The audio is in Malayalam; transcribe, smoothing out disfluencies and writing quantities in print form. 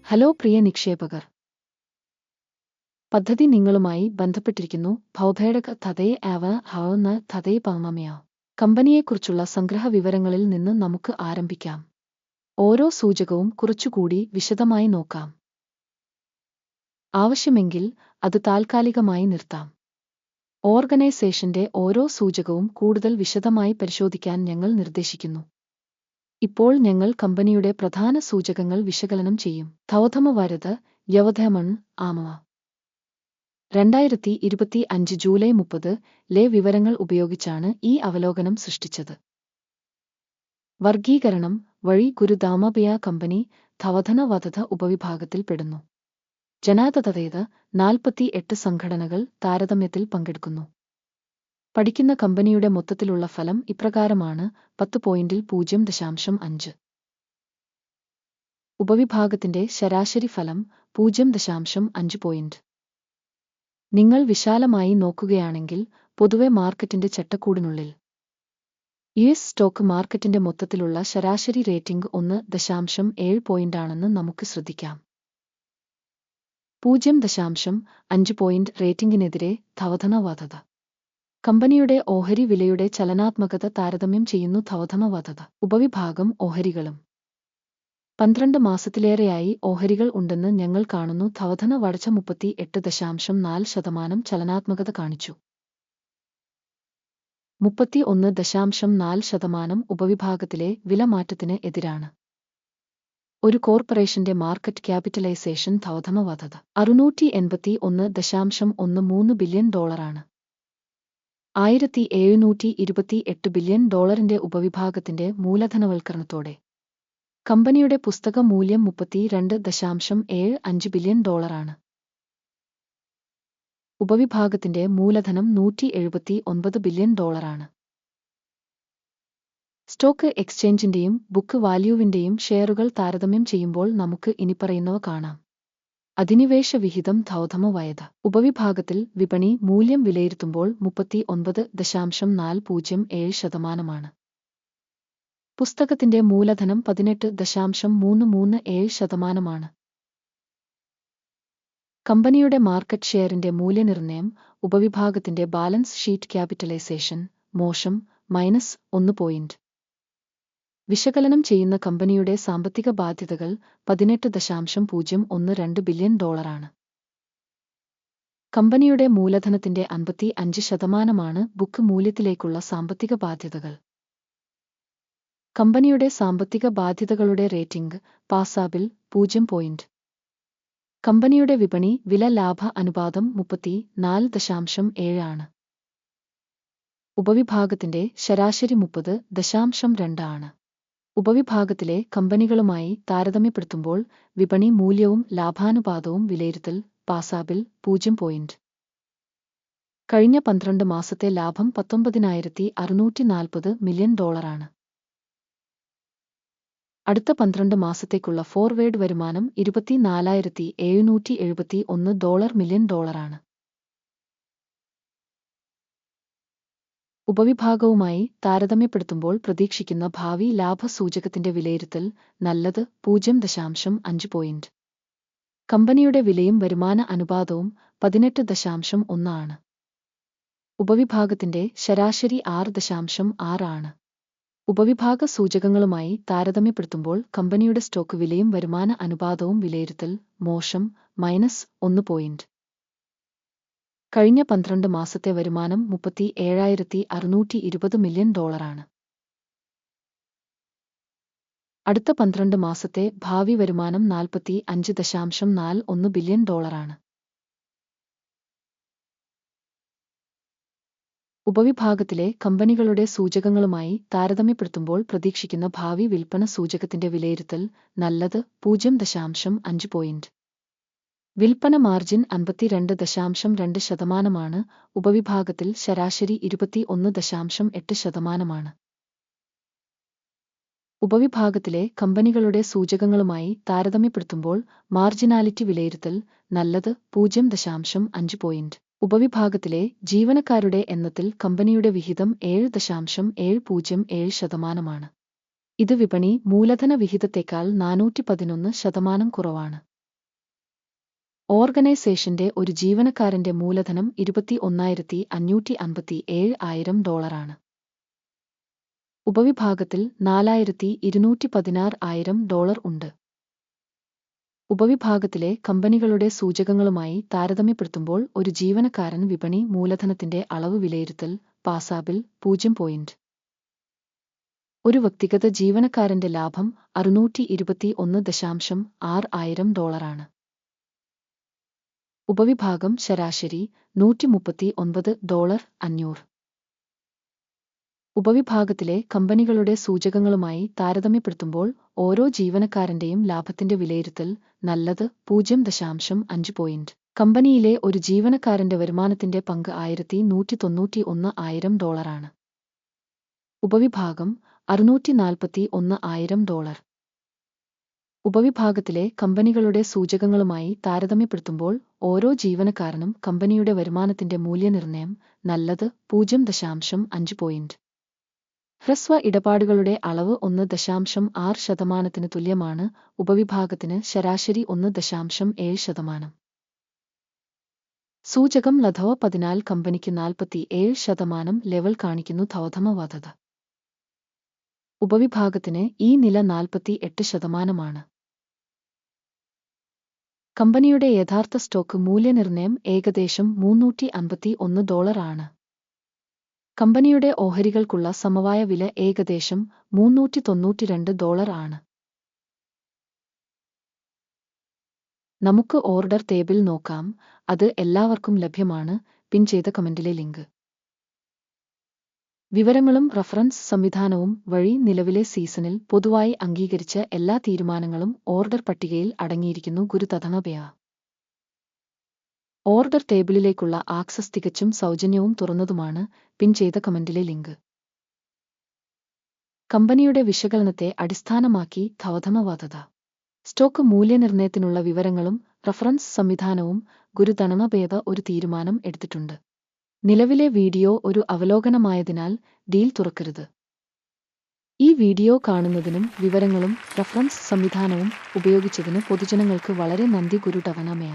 ഹലോ പ്രിയ നിക്ഷേപകർ. പദ്ധതി നിങ്ങളുമായി ബന്ധപ്പെട്ടിരിക്കുന്നു. ഭൗതേടക തതേ ആവ ഹവന്ന തതേ പമമയോ. കമ്പനിയെക്കുറിച്ചുള്ള സംഗ്രഹ വിവരങ്ങളിൽ നിന്ന് നമുക്ക് ആരംഭിക്കാം. ഓരോ സൂചകവും കുറച്ചുകൂടി വിശദമായി നോക്കാം. ആവശ്യമെങ്കിൽ അത് താൽക്കാലികമായി നിർത്താം. ഓർഗനൈസേഷന്റെ ഓരോ സൂചകവും കൂടുതൽ വിശദമായി പരിശോധിക്കാൻ ഞങ്ങൾ നിർദ്ദേശിക്കുന്നു. ഇപ്പോൾ ഞങ്ങൾ കമ്പനിയുടെ പ്രധാന സൂചകങ്ങൾ വിശകലനം ചെയ്യും. ധൗതമ വരത് യവധമൺ ആമവ 2025 ജൂലൈ 30 വിവരങ്ങൾ ഉപയോഗിച്ചാണ് ഈ അവലോകനം സൃഷ്ടിച്ചത്. വർഗീകരണം വഴി ഗുരുദാമബിയ കമ്പനി ധവധന വധത ഉപവിഭാഗത്തിൽപ്പെടുന്നു. ജനാതതയത് 48 സംഘടനകൾ താരതമ്യത്തിൽ പങ്കെടുക്കുന്നു. പഠിക്കുന്ന കമ്പനിയുടെ മൊത്തത്തിലുള്ള ഫലം ഇപ്രകാരമാണ്: 10.0.5. ഉപവിഭാഗത്തിന്റെ ശരാശരി ഫലം 0.5 പോയിന്റ്. നിങ്ങൾ വിശാലമായി നോക്കുകയാണെങ്കിൽ പൊതുവെ മാർക്കറ്റിന്റെ ചട്ടക്കൂടിനുള്ളിൽ യുഎസ് സ്റ്റോക്ക് മാർക്കറ്റിന്റെ മൊത്തത്തിലുള്ള ശരാശരി റേറ്റിംഗ് 1.7 പോയിന്റാണെന്ന് നമുക്ക് ശ്രദ്ധിക്കാം. 0.5 പോയിന്റ് റേറ്റിംഗിനെതിരെ ധവധന വധത. കമ്പനിയുടെ ഓഹരി വിലയുടെ ചലനാത്മകത താരതമ്യം ചെയ്യുന്നു. ധവധന വധത ഉപവിഭാഗം ഓഹരികളും. 12 മാസത്തിലേറെയായി ഓഹരികൾ ഉണ്ടെന്ന് ഞങ്ങൾ കാണുന്നു. ധവധന വളർച്ച 38.4% ചലനാത്മകത കാണിച്ചു. 31.4% ഉപവിഭാഗത്തിലെ വിലമാറ്റത്തിന് എതിരാണ്. ഒരു കോർപ്പറേഷന്റെ മാർക്കറ്റ് ക്യാപിറ്റലൈസേഷൻ ധവധന വധത $681.13 ബില്യൺ. 1728 ബില്യൺ ഡോളറിന്റെ ഉപവിഭാഗത്തിന്റെ മൂലധനവൽക്കരണത്തോടെ കമ്പനിയുടെ പുസ്തക മൂല്യം $32.75 ബില്യൺ. ഉപവിഭാഗത്തിന്റെ മൂലധനം $179 ബില്യൺ. സ്റ്റോക്ക് എക്സ്ചേഞ്ചിന്റെയും ബുക്ക് വാല്യൂവിന്റെയും ഷെയറുകൾ താരതമ്യം ചെയ്യുമ്പോൾ നമുക്ക് ഇനിപ്പറയുന്നവ കാണാം. അധിനിവേശ വിഹിതം ധൗതമ വയത ഉപവിഭാഗത്തിൽ വിപണി മൂല്യം വിലയിരുത്തുമ്പോൾ 39.407%. പുസ്തകത്തിന്റെ മൂലധനം 18.337%. കമ്പനിയുടെ മാർക്കറ്റ് ഷെയറിന്റെ മൂല്യനിർണ്ണയം ഉപവിഭാഗത്തിന്റെ ബാലൻസ് ഷീറ്റ് ക്യാപിറ്റലൈസേഷൻ മോശം -1 പോയിന്റ്. വിശകലനം ചെയ്യുന്ന കമ്പനിയുടെ സാമ്പത്തിക ബാധ്യതകൾ $18.012 ബില്യൺ. കമ്പനിയുടെ മൂലധനത്തിന്റെ 55% ബുക്ക് മൂല്യത്തിലേക്കുള്ള സാമ്പത്തിക ബാധ്യതകൾ. കമ്പനിയുടെ സാമ്പത്തിക ബാധ്യതകളുടെ റേറ്റിംഗ് പാസാബിൾ 0 പോയിന്റ്. കമ്പനിയുടെ വിപണി വില ലാഭ അനുപാതം 34.7 ആണ്. ഉപവിഭാഗത്തിന്റെ ശരാശരി 30.2 ആണ്. ഉപവിഭാഗത്തിലെ കമ്പനികളുമായി താരതമ്യപ്പെടുത്തുമ്പോൾ വിപണി മൂല്യവും ലാഭാനുപാതവും വിലയിരുത്തൽ പാസാബിൾ 0 പോയിന്റ്. കഴിഞ്ഞ 12 മാസത്തെ ലാഭം $19,640 മില്യൺ. അടുത്ത 12 മാസത്തേക്കുള്ള ഫോർവേഡ് വരുമാനം $24,771 മില്യൺ. ഉപവിഭാഗവുമായി താരതമ്യപ്പെടുത്തുമ്പോൾ പ്രതീക്ഷിക്കുന്ന ഭാവി ലാഭ സൂചകത്തിന്റെ വിലയിരുത്തൽ നല്ലത് 0.5 പോയിന്റ്. കമ്പനിയുടെ വിലയും വരുമാന അനുപാതവും 18.1 ആണ്. ഉപവിഭാഗത്തിന്റെ ശരാശരി 6.6 ആണ്. ഉപവിഭാഗ സൂചകങ്ങളുമായി താരതമ്യപ്പെടുത്തുമ്പോൾ കമ്പനിയുടെ സ്റ്റോക്ക് വിലയും വരുമാന അനുപാതവും വിലയിരുത്തൽ മോശം -1 പോയിന്റ്. കഴിഞ്ഞ 12 മാസത്തെ വരുമാനം $37,620 മില്യൺ. അടുത്ത 12 മാസത്തെ ഭാവി വരുമാനം $45.41 ബില്യൺ. ഉപവിഭാഗത്തിലെ കമ്പനികളുടെ സൂചകങ്ങളുമായി താരതമ്യപ്പെടുത്തുമ്പോൾ പ്രതീക്ഷിക്കുന്ന ഭാവി വിൽപ്പന സൂചകത്തിന്റെ വിലയിരുത്തൽ നല്ലത് 0.5 പോയിന്റ്. വിൽപ്പന മാർജിൻ 52.2%. ഉപവിഭാഗത്തിൽ ശരാശരി 21.8%. ഉപവിഭാഗത്തിലെ കമ്പനികളുടെ സൂചകങ്ങളുമായി താരതമ്യപ്പെടുത്തുമ്പോൾ മാർജിനാലിറ്റി വിലയിരുത്തൽ നല്ലത് 0.5 പോയിന്റ്. ഉപവിഭാഗത്തിലെ ജീവനക്കാരുടെ എണ്ണത്തിൽ കമ്പനിയുടെ വിഹിതം 7.707%. ഇത് വിപണി മൂലധന വിഹിതത്തേക്കാൾ 411% കുറവാണ്. ഓർഗനൈസേഷന്റെ ഒരു ജീവനക്കാരന്റെ മൂലധനം $21,557,000. ഉപവിഭാഗത്തിൽ $4,216,000 ഉണ്ട്. ഉപവിഭാഗത്തിലെ കമ്പനികളുടെ സൂചകങ്ങളുമായി താരതമ്യപ്പെടുത്തുമ്പോൾ ഒരു ജീവനക്കാരൻ വിപണി മൂലധനത്തിന്റെ അളവ് വിലയിരുത്തൽ പാസാബിൽ 0. ഒരു വ്യക്തിഗത ജീവനക്കാരന്റെ ലാഭം $621,600,000 ആണ്. ഉപവിഭാഗം ശരാശരി $139,500. ഉപവിഭാഗത്തിലെ കമ്പനികളുടെ സൂചകങ്ങളുമായി താരതമ്യപ്പെടുത്തുമ്പോൾ ഓരോ ജീവനക്കാരന്റെയും ലാഭത്തിന്റെ വിലയിരുത്തൽ നല്ലത് 0.5. കമ്പനിയിലെ ഒരു ജീവനക്കാരന്റെ വരുമാനത്തിന്റെ പങ്ക് $191,000 ആണ്. ഉപവിഭാഗം $641,000. ഉപവിഭാഗത്തിലെ കമ്പനികളുടെ സൂചകങ്ങളുമായി താരതമ്യപ്പെടുത്തുമ്പോൾ ഓരോ ജീവനക്കാരനും കമ്പനിയുടെ വരുമാനത്തിന്റെ മൂല്യനിർണ്ണയം നല്ലത് 0.5. ഹ്രസ്വ ഇടപാടുകളുടെ അളവ് 1.6% തുല്യമാണ്. ഉപവിഭാഗത്തിന് ശരാശരി 1.7%. സൂചകം ലധവ 14 കമ്പനിക്ക് 47% ലെവൽ കാണിക്കുന്നു. ധവധമവാധത ഉപവിഭാഗത്തിന് ഈ നില 48%. കമ്പനിയുടെ യഥാർത്ഥ സ്റ്റോക്ക് മൂല്യനിർണ്ണയം ഏകദേശം $351 ആണ്. കമ്പനിയുടെ ഓഹരികൾക്കുള്ള സമവായ വില ഏകദേശം $392 ആണ്. നമുക്ക് ഓർഡർ ടേബിൾ നോക്കാം. അത് എല്ലാവർക്കും ലഭ്യമാണ്. പിൻ ചെയ്ത കമന്റിലെ ലിങ്ക്. വിവരങ്ങളും റഫറൻസ് സംവിധാനവും വഴി നിലവിലെ സീസണിൽ പൊതുവായി അംഗീകരിച്ച എല്ലാ തീരുമാനങ്ങളും ഓർഡർ പട്ടികയിൽ അടങ്ങിയിരിക്കുന്നു. ഗുരുതഥനപയ ഓർഡർ ടേബിളിലേക്കുള്ള ആക്സസ് തികച്ചും സൗജന്യവും തുറന്നതുമാണ്. പിൻ ചെയ്ത കമന്റിലെ ലിങ്ക്. കമ്പനിയുടെ വിശകലനത്തെ അടിസ്ഥാനമാക്കി ധവധമവാധത സ്റ്റോക്ക് മൂല്യനിർണ്ണയത്തിനുള്ള വിവരങ്ങളും റഫറൻസ് സംവിധാനവും ഗുരുതണമഭേദ ഒരു തീരുമാനം എടുത്തിട്ടുണ്ട്. നിലവിലെ വീഡിയോ ഒരു അവലോകനമായതിനാൽ ഡീൽ തുറക്കരുത്. ഈ വീഡിയോ കാണുന്നതിനും വിവരങ്ങളും റഫറൻസ് സംവിധാനവും ഉപയോഗിച്ചതിന് പൊതുജനങ്ങൾക്ക് വളരെ നന്ദി. ഗുരുടവനമയ